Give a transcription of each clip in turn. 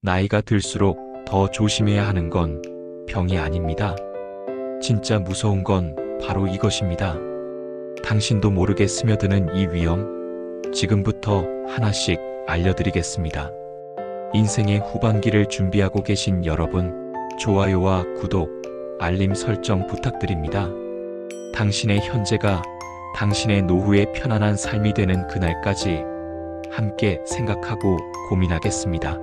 나이가 들수록 더 조심해야 하는 건 병이 아닙니다. 진짜 무서운 건 바로 이것입니다. 당신도 모르게 스며드는 이 위험, 지금부터 하나씩 알려드리겠습니다. 인생의 후반기를 준비하고 계신 여러분, 좋아요와 구독, 알림 설정 부탁드립니다. 당신의 현재가 당신의 노후의 편안한 삶이 되는 그날까지 함께 생각하고 고민하겠습니다.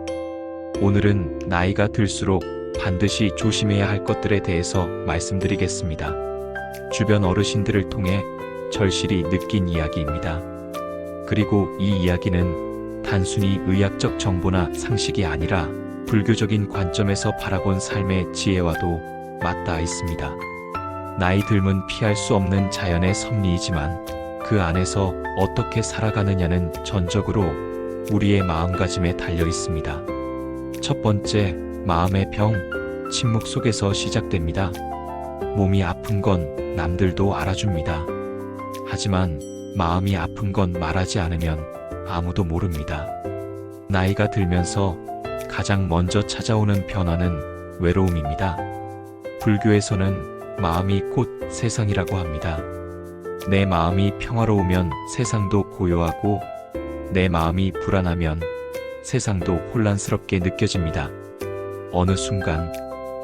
오늘은 나이가 들수록 반드시 조심해야 할 것들에 대해서 말씀드리겠습니다. 주변 어르신들을 통해 절실히 느낀 이야기입니다. 그리고 이 이야기는 단순히 의학적 정보나 상식이 아니라 불교적인 관점에서 바라본 삶의 지혜와도 맞닿아 있습니다. 나이 들면 피할 수 없는 자연의 섭리이지만 그 안에서 어떻게 살아가느냐는 전적으로 우리의 마음가짐에 달려 있습니다. 첫 번째, 마음의 병, 침묵 속에서 시작됩니다. 몸이 아픈 건 남들도 알아줍니다. 하지만 마음이 아픈 건 말하지 않으면 아무도 모릅니다. 나이가 들면서 가장 먼저 찾아오는 변화는 외로움입니다. 불교에서는 마음이 곧 세상이라고 합니다. 내 마음이 평화로우면 세상도 고요하고 내 마음이 불안하면 세상도 혼란스럽게 느껴집니다. 어느 순간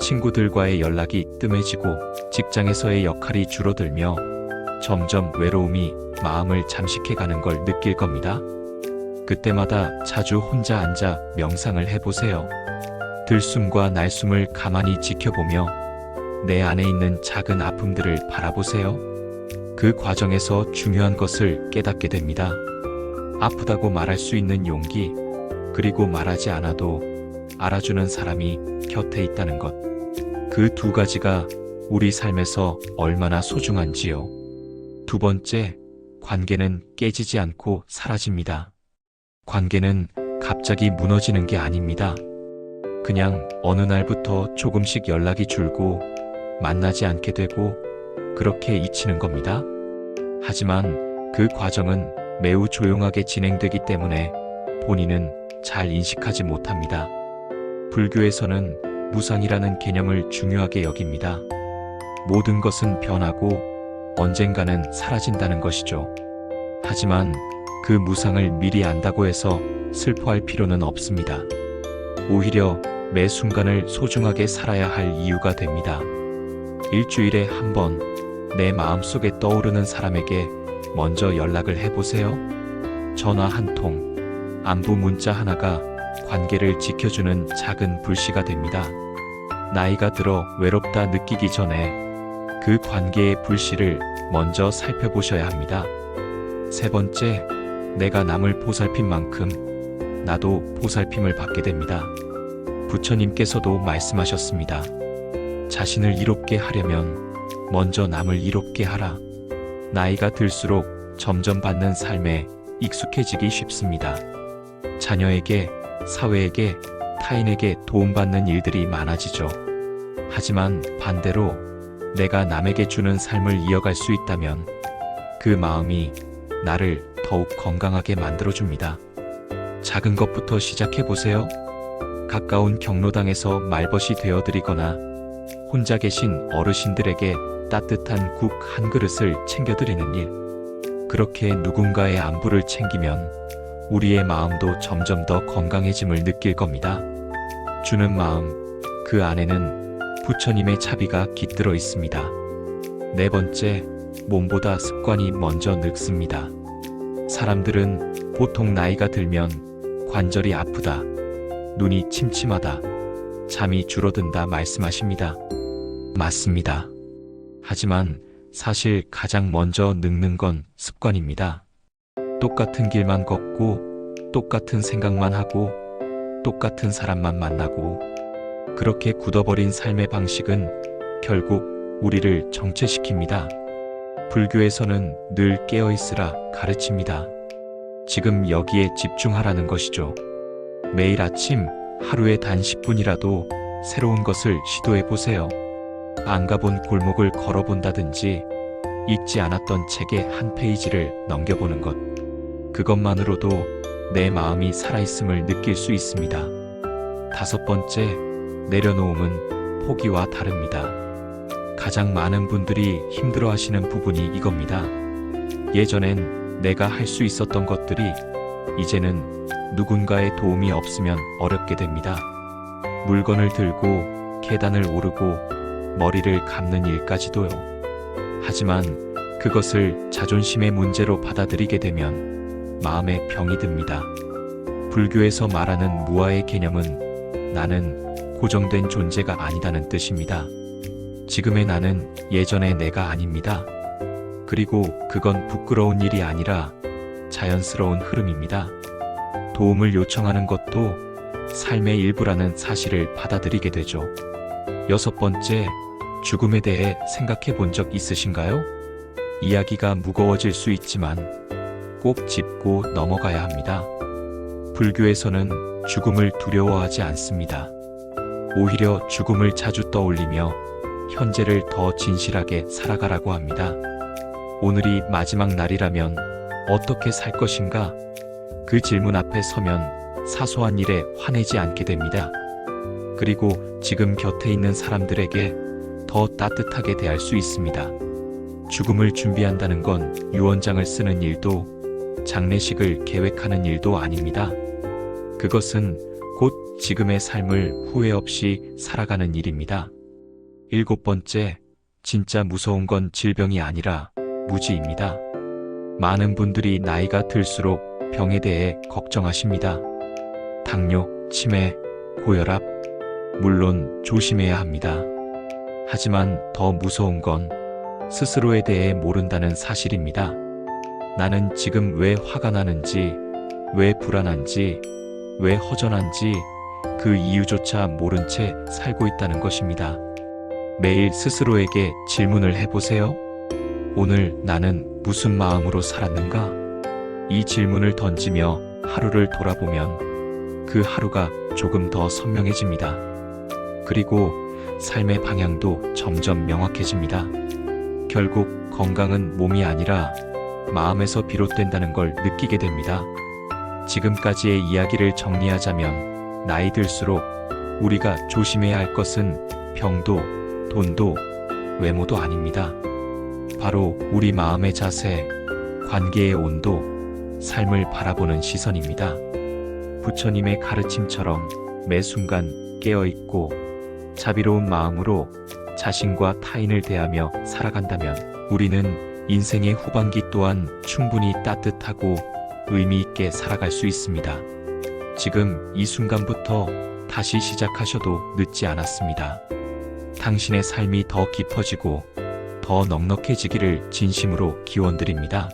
친구들과의 연락이 뜸해지고 직장에서의 역할이 줄어들며 점점 외로움이 마음을 잠식해가는 걸 느낄 겁니다. 그때마다 자주 혼자 앉아 명상을 해보세요. 들숨과 날숨을 가만히 지켜보며 내 안에 있는 작은 아픔들을 바라보세요. 그 과정에서 중요한 것을 깨닫게 됩니다. 아프다고 말할 수 있는 용기, 그리고 말하지 않아도 알아주는 사람이 곁에 있다는 것. 그 두 가지가 우리 삶에서 얼마나 소중한지요. 두 번째, 관계는 깨지지 않고 사라집니다. 관계는 갑자기 무너지는 게 아닙니다. 그냥 어느 날부터 조금씩 연락이 줄고 만나지 않게 되고 그렇게 잊히는 겁니다. 하지만 그 과정은 매우 조용하게 진행되기 때문에 본인은 잘 인식하지 못합니다. 불교에서는 무상이라는 개념을 중요하게 여깁니다. 모든 것은 변하고 언젠가는 사라진다는 것이죠. 하지만 그 무상을 미리 안다고 해서 슬퍼할 필요는 없습니다. 오히려 매 순간을 소중하게 살아야 할 이유가 됩니다. 일주일에 한 번 내 마음속에 떠오르는 사람에게 먼저 연락을 해보세요. 전화 한 통, 안부 문자 하나가 관계를 지켜주는 작은 불씨가 됩니다. 나이가 들어 외롭다 느끼기 전에 그 관계의 불씨를 먼저 살펴보셔야 합니다. 세 번째, 내가 남을 보살핀 만큼 나도 보살핌을 받게 됩니다. 부처님께서도 말씀하셨습니다. 자신을 이롭게 하려면 먼저 남을 이롭게 하라. 나이가 들수록 점점 받는 삶에 익숙해지기 쉽습니다. 자녀에게, 사회에게, 타인에게 도움받는 일들이 많아지죠. 하지만 반대로 내가 남에게 주는 삶을 이어갈 수 있다면 그 마음이 나를 더욱 건강하게 만들어줍니다. 작은 것부터 시작해보세요. 가까운 경로당에서 말벗이 되어드리거나 혼자 계신 어르신들에게 따뜻한 국 한 그릇을 챙겨드리는 일. 그렇게 누군가의 안부를 챙기면 우리의 마음도 점점 더 건강해짐을 느낄 겁니다. 주는 마음, 그 안에는 부처님의 자비가 깃들어 있습니다. 네 번째, 몸보다 습관이 먼저 늙습니다. 사람들은 보통 나이가 들면 관절이 아프다, 눈이 침침하다, 잠이 줄어든다 말씀하십니다. 맞습니다. 하지만 사실 가장 먼저 늙는 건 습관입니다. 똑같은 길만 걷고 똑같은 생각만 하고 똑같은 사람만 만나고 그렇게 굳어버린 삶의 방식은 결국 우리를 정체시킵니다. 불교에서는 늘 깨어있으라 가르칩니다. 지금 여기에 집중하라는 것이죠. 매일 아침 하루에 단 10분이라도 새로운 것을 시도해보세요. 안 가본 골목을 걸어본다든지 읽지 않았던 책의 한 페이지를 넘겨보는 것. 그것만으로도 내 마음이 살아있음을 느낄 수 있습니다. 5번째, 내려놓음은 포기와 다릅니다. 가장 많은 분들이 힘들어하시는 부분이 이겁니다. 예전엔 내가 할 수 있었던 것들이 이제는 누군가의 도움이 없으면 어렵게 됩니다. 물건을 들고 계단을 오르고 머리를 감는 일까지도요. 하지만 그것을 자존심의 문제로 받아들이게 되면 마음에 병이 듭니다. 불교에서 말하는 무아의 개념은 나는 고정된 존재가 아니다는 뜻입니다. 지금의 나는 예전의 내가 아닙니다. 그리고 그건 부끄러운 일이 아니라 자연스러운 흐름입니다. 도움을 요청하는 것도 삶의 일부라는 사실을 받아들이게 되죠. 6번째, 죽음에 대해 생각해 본 적 있으신가요? 이야기가 무거워질 수 있지만 꼭 짚고 넘어가야 합니다. 불교에서는 죽음을 두려워하지 않습니다. 오히려 죽음을 자주 떠올리며 현재를 더 진실하게 살아가라고 합니다. 오늘이 마지막 날이라면 어떻게 살 것인가? 그 질문 앞에 서면 사소한 일에 화내지 않게 됩니다. 그리고 지금 곁에 있는 사람들에게 더 따뜻하게 대할 수 있습니다. 죽음을 준비한다는 건 유언장을 쓰는 일도 장례식을 계획하는 일도 아닙니다. 그것은 곧 지금의 삶을 후회 없이 살아가는 일입니다. 7번째, 진짜 무서운 건 질병이 아니라 무지입니다. 많은 분들이 나이가 들수록 병에 대해 걱정하십니다. 당뇨, 치매, 고혈압, 물론 조심해야 합니다. 하지만 더 무서운 건 스스로에 대해 모른다는 사실입니다. 나는 지금 왜 화가 나는지, 왜 불안한지, 왜 허전한지 그 이유조차 모른 채 살고 있다는 것입니다. 매일 스스로에게 질문을 해보세요. 오늘 나는 무슨 마음으로 살았는가? 이 질문을 던지며 하루를 돌아보면 그 하루가 조금 더 선명해집니다. 그리고 삶의 방향도 점점 명확해집니다. 결국 건강은 몸이 아니라 마음에서 비롯된다는 걸 느끼게 됩니다. 지금까지의 이야기를 정리하자면 나이 들수록 우리가 조심해야 할 것은 병도, 돈도, 외모도 아닙니다. 바로 우리 마음의 자세, 관계의 온도, 삶을 바라보는 시선입니다. 부처님의 가르침처럼 매 순간 깨어있고 자비로운 마음으로 자신과 타인을 대하며 살아간다면 우리는 인생의 후반기 또한 충분히 따뜻하고 의미 있게 살아갈 수 있습니다. 지금 이 순간부터 다시 시작하셔도 늦지 않았습니다. 당신의 삶이 더 깊어지고 더 넉넉해지기를 진심으로 기원드립니다.